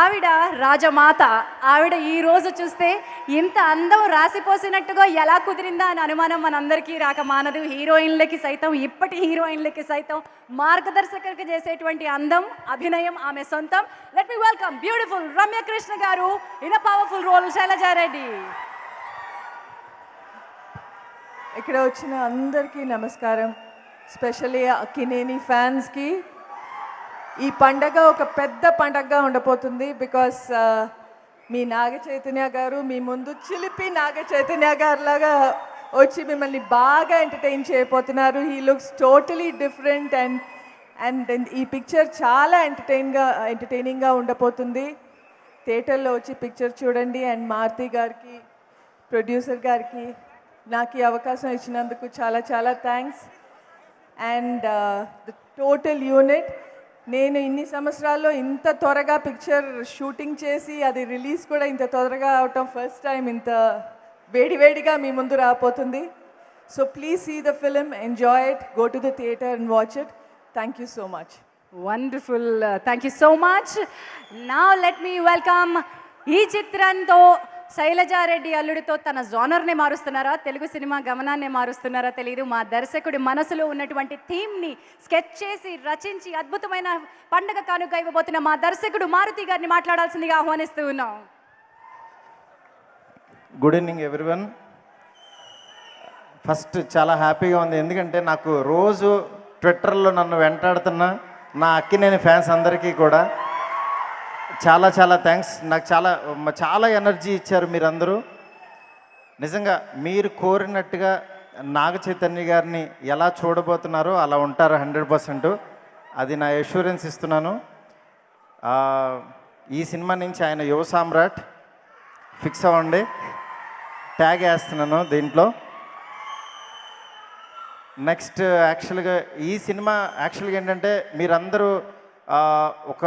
ఆవిడ రాజమాత. ఆవిడ ఈరోజు చూస్తే ఇంత అందం రాసిపోసినట్టుగా ఎలా కుదిరిందా అని అనుమానం మనందరికీ రాక మానదు. హీరోయిన్లకి సైతం, ఇప్పటి హీరోయిన్లకి సైతం మార్గదర్శకులకు చేసేటువంటి అందం, అభినయం ఆమె సొంతం. Let me welcome beautiful Ramya Krishna garu in a powerful role Shailaja Reddy. ఇక్కడ వచ్చిన అందరికీ నమస్కారం. స్పెషల్లీ అక్కినేని ఫ్యాన్స్కి ఈ పండగ ఒక పెద్ద పండగగా ఉండబోతుంది. బికాస్ మీ నాగ చైతన్య గారు మీ ముందు చిలిపి నాగ చైతన్య గారు లాగా వచ్చి మిమ్మల్ని బాగా ఎంటర్టైన్ చేయబోతున్నారు. He looks totally different and ఈ పిక్చర్ చాలా ఎంటర్టైనింగ్గా ఉండబోతుంది. థియేటర్లో వచ్చి పిక్చర్ చూడండి. అండ్ మారుతి గారికి, ప్రొడ్యూసర్ గారికి నాకు ఈ అవకాశం ఇచ్చినందుకు చాలా చాలా thanks. And the total unit, నేను ఇన్ని సంవత్సరాల్లో ఇంత త్వరగా పిక్చర్ షూటింగ్ చేసి అది రిలీజ్ కూడా ఇంత త్వరగా అవటం ఫస్ట్ టైం. ఇంత వేడివేడిగా మీ ముందు రాబోతుంది. So please see the film, enjoy it, go to the theatre and watch it. Thank you so much. Wonderful, thank you so much. Now let me welcome, ఈ చిత్రంతో శైలజారెడ్డి అల్లుడితో తన జోనర్ని మారుస్తున్నారా, తెలుగు సినిమా గమనాన్ని మారుస్తున్నారా తెలియదు. మా దర్శకుడి మనసులో ఉన్నటువంటి థీమ్ని స్కెచ్ చేసి రచించి అద్భుతమైన పండుగ కానుక ఇవ్వబోతున్న మా దర్శకుడు మారుతి గారిని మాట్లాడాల్సిందిగా ఆహ్వానిస్తూ ఉన్నాం. Good evening everyone. ఫస్ట్ చాలా హ్యాపీగా ఉంది, ఎందుకంటే నాకు రోజు ట్విట్టర్లో నన్ను వెంటాడుతున్న నా అక్కినేని ఫ్యాన్స్ అందరికీ కూడా చాలా చాలా థ్యాంక్స్. నాకు చాలా ఎనర్జీ ఇచ్చారు మీరందరూ. నిజంగా మీరు కోరినట్టుగా నాగ చైతన్య గారిని ఎలా చూడబోతున్నారో అలా ఉంటారు 100%. అది నా అష్యూరెన్స్ ఇస్తున్నాను. ఈ సినిమా నుంచి ఆయన యువ సామ్రాట్ ఫిక్స్ అవ్వండి, ట్యాగ్ వేస్తున్నాను దీంట్లో. నెక్స్ట్ యాక్చువల్గా ఈ సినిమా యాక్చువల్గా ఏంటంటే మీరందరూ ఒక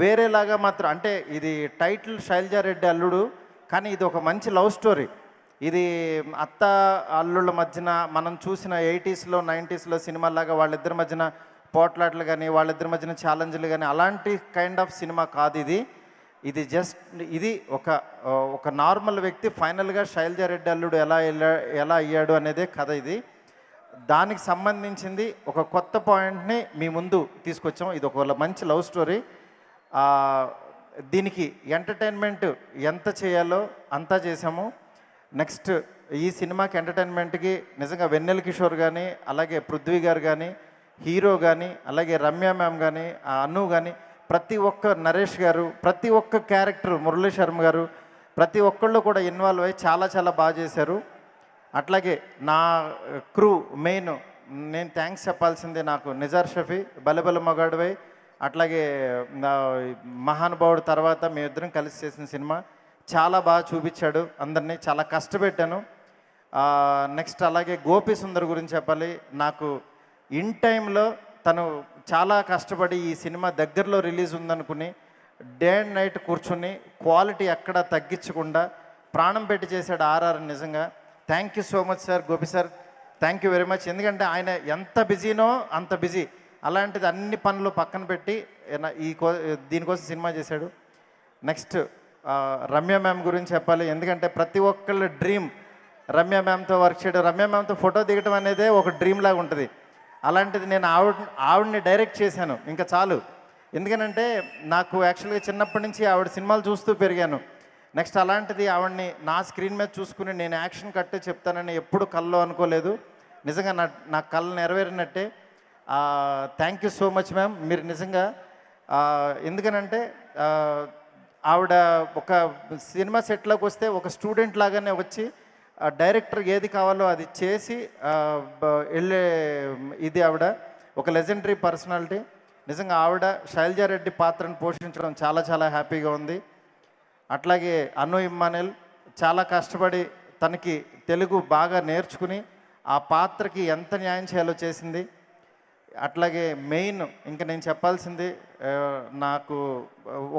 వేరేలాగా మాత్రం, అంటే ఇది టైటిల్ శైలజారెడ్డి అల్లుడు, కానీ ఇది ఒక మంచి లవ్ స్టోరీ. ఇది అత్త అల్లుళ్ళ మధ్యన మనం చూసిన 80s, 90s సినిమాలాగా వాళ్ళిద్దరి మధ్యన పోట్లాట్లు కానీ వాళ్ళిద్దరి మధ్యన ఛాలెంజ్లు కానీ అలాంటి కైండ్ ఆఫ్ సినిమా కాదు ఇది. ఇది ఒక నార్మల్ వ్యక్తి ఫైనల్గా శైలజారెడ్డి అల్లుడు ఎలా అయ్యాడు అనేదే కథ ఇది. దానికి సంబంధించింది ఒక కొత్త పాయింట్ని మీ ముందు తీసుకొచ్చాం. ఇది ఒక మంచి లవ్ స్టోరీ. దీనికి ఎంటర్టైన్మెంట్ ఎంత చేయాలో అంతా చేసాము. నెక్స్ట్ ఈ సినిమాకి ఎంటర్టైన్మెంట్కి నిజంగా వెన్నెల కిషోర్ కానీ, అలాగే పృథ్వీ గారు కానీ, హీరో కానీ, అలాగే రమ్య మ్యామ్ కానీ, అను కానీ, ప్రతి ఒక్క నరేష్ గారు, ప్రతి ఒక్క క్యారెక్టర్, మురళీ శర్మ గారు, ప్రతి ఒక్కళ్ళు కూడా ఇన్వాల్వ్ అయ్యి చాలా చాలా బాగా చేశారు. అట్లాగే నా క్రూ మెయిన్ నేను థ్యాంక్స్ చెప్పాల్సిందే నాకు నిజార్ షఫీ, బలబల మగాడువై, అట్లాగే మహానుభావుడు తర్వాత మేమిద్దరం కలిసి చేసిన సినిమా చాలా బాగా చూపించాడు అందరినీ, చాలా కష్టపెట్టాను. నెక్స్ట్ అలాగే గోపి సుందర్ గురించి చెప్పాలి. నాకు ఇన్ టైంలో తను చాలా కష్టపడి ఈ సినిమా దగ్గరలో రిలీజ్ ఉందనుకుని డే అండ్ నైట్ కూర్చుని క్వాలిటీ ఎక్కడా తగ్గించకుండా ప్రాణం పెట్టి చేశాడు ఆర్ఆర్. నిజంగా thank you so much sir, Gopi sir, thank you very much. ఎందుకంటే ఆయన ఎంత బిజీనో అంత బిజీ, అలాంటిది అన్ని పనులు పక్కన పెట్టి దీనికోసం సినిమా చేశాడు. నెక్స్ట్ రమ్య మ్యామ్ గురించి చెప్పాలి, ఎందుకంటే ప్రతి ఒక్కళ్ళ డ్రీమ్ రమ్య మ్యామ్తో వర్క్ చేయడం, రమ్య మ్యామ్తో ఫోటో దిగడం అనేదే ఒక డ్రీమ్ లాగా ఉంటుంది. అలాంటిది నేను ఆవిడని డైరెక్ట్ చేశాను, ఇంకా చాలు. ఎందుకనంటే నాకు యాక్చువల్గా చిన్నప్పటి నుంచి ఆవిడ సినిమాలు చూస్తూ పెరిగాను. నెక్స్ట్ అలాంటిది ఆవిడ్ని నా స్క్రీన్ మీద చూసుకుని నేను యాక్షన్ కట్టే చెప్తానని ఎప్పుడు కల్లో అనుకోలేదు. నిజంగా నా కళ్ళు నెరవేరినట్టే. Thank you so much ma'am. మీరు నిజంగా ఎందుకనంటే ఆవిడ ఒక సినిమా సెట్లోకి వస్తే ఒక స్టూడెంట్ లాగానే వచ్చి డైరెక్టర్ ఏది కావాలో అది చేసి వెళ్ళే ఇది ఆవిడ ఒక లెజెండరీ పర్సనాలిటీ. నిజంగా ఆవిడ శైలజారెడ్డి పాత్రను పోషించడం చాలా చాలా హ్యాపీగా ఉంది. అట్లాగే అను ఇమ్మానుయల్ చాలా కష్టపడి తనకి తెలుగు బాగా నేర్చుకుని ఆ పాత్రకి ఎంత న్యాయం చేయాలో చేసింది. అట్లాగే మెయిన్ ఇంకా నేను చెప్పాల్సింది, నాకు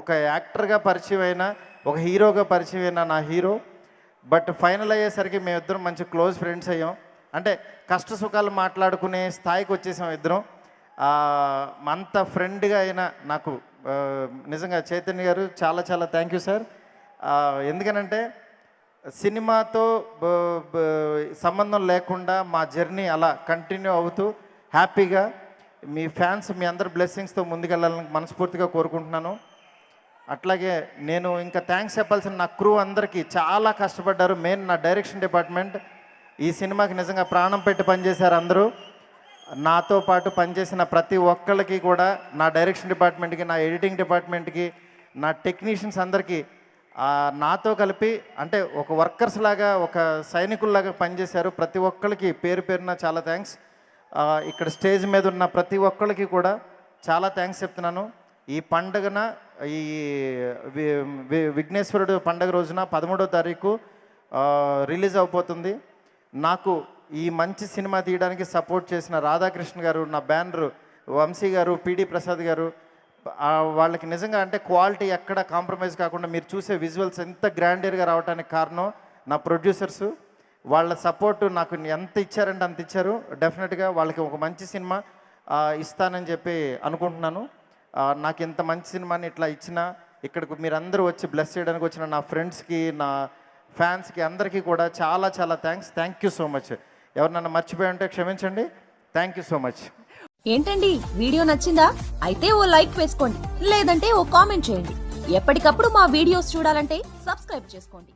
ఒక యాక్టర్గా పరిచయం అయినా ఒక హీరోగా పరిచయం అయినా నా హీరో, బట్ ఫైనల్ అయ్యేసరికి మేమిద్దరం మంచి క్లోజ్ ఫ్రెండ్స్ అయ్యాం. అంటే కష్ట సుఖాలు మాట్లాడుకునే స్థాయికి వచ్చేసాం ఇద్దరం. అంత ఫ్రెండ్గా అయినా నాకు నిజంగా చైతన్య గారు చాలా చాలా థ్యాంక్ యూ సార్. ఎందుకనంటే సినిమాతో సంబంధం లేకుండా మా జర్నీ అలా కంటిన్యూ అవుతూ హ్యాపీగా మీ ఫ్యాన్స్ మీ అందరి బ్లెస్సింగ్స్తో ముందుకెళ్ళాలని మనస్ఫూర్తిగా కోరుకుంటున్నాను. అట్లాగే నేను ఇంకా థ్యాంక్స్ చెప్పాల్సిన నా క్రూ అందరికీ, చాలా కష్టపడ్డారు. మెయిన్ నా డైరెక్షన్ డిపార్ట్మెంట్ ఈ సినిమాకి నిజంగా ప్రాణం పెట్టి పనిచేశారు అందరూ. నాతో పాటు పనిచేసిన ప్రతి ఒక్కళ్ళకి కూడా, నా డైరెక్షన్ డిపార్ట్మెంట్కి, నా ఎడిటింగ్ డిపార్ట్మెంట్కి, నా టెక్నీషియన్స్ అందరికీ నాతో కలిపి అంటే ఒక వర్కర్స్ లాగా, ఒక సైనికుల్లాగా పనిచేశారు. ప్రతి ఒక్కళ్ళకి పేరు పేరున చాలా థ్యాంక్స్. ఇక్కడ స్టేజ్ మీద ఉన్న ప్రతి ఒక్కళ్ళకి కూడా చాలా థ్యాంక్స్ చెప్తున్నాను. ఈ పండుగన ఈ విఘ్నేశ్వరుడు పండుగ రోజున 13వ తారీఖు రిలీజ్ అవబోతుంది. నాకు ఈ మంచి సినిమా తీయడానికి సపోర్ట్ చేసిన రాధాకృష్ణ గారు, నా బ్యానరు వంశీ గారు, పిడి ప్రసాద్ గారు, వాళ్ళకి నిజంగా అంటే క్వాలిటీ ఎక్కడ కాంప్రమైజ్ కాకుండా మీరు చూసే విజువల్స్ ఎంత గ్రాండియర్గా రావడానికి కారణం నా ప్రొడ్యూసర్సు. వాళ్ళ సపోర్టు నాకు ఎంత ఇచ్చారంటే అంత ఇచ్చారు. డెఫినెట్గా వాళ్ళకి ఒక మంచి సినిమా ఇస్తానని చెప్పి అనుకుంటున్నాను. నాకు ఇంత మంచి సినిమాని ఇట్లా ఇచ్చిన, ఇక్కడికి మీరందరూ వచ్చి బ్లెస్ చేయడానికి వచ్చిన నా ఫ్రెండ్స్కి, నా ఫ్యాన్స్కి అందరికీ కూడా చాలా చాలా thanks. Thank you so much. ఎవరినన్నా మర్చిపోయి ఉంటే క్షమించండి. Thank you so much. ఏంటండి, వీడియో నచ్చిందా? అయితే ఓ లైక్ వేసుకోండి, లేదంటే ఓ కామెంట్ చేయండి. ఎప్పటికప్పుడు మా వీడియోస్ చూడాలంటే సబ్స్క్రైబ్ చేసుకోండి.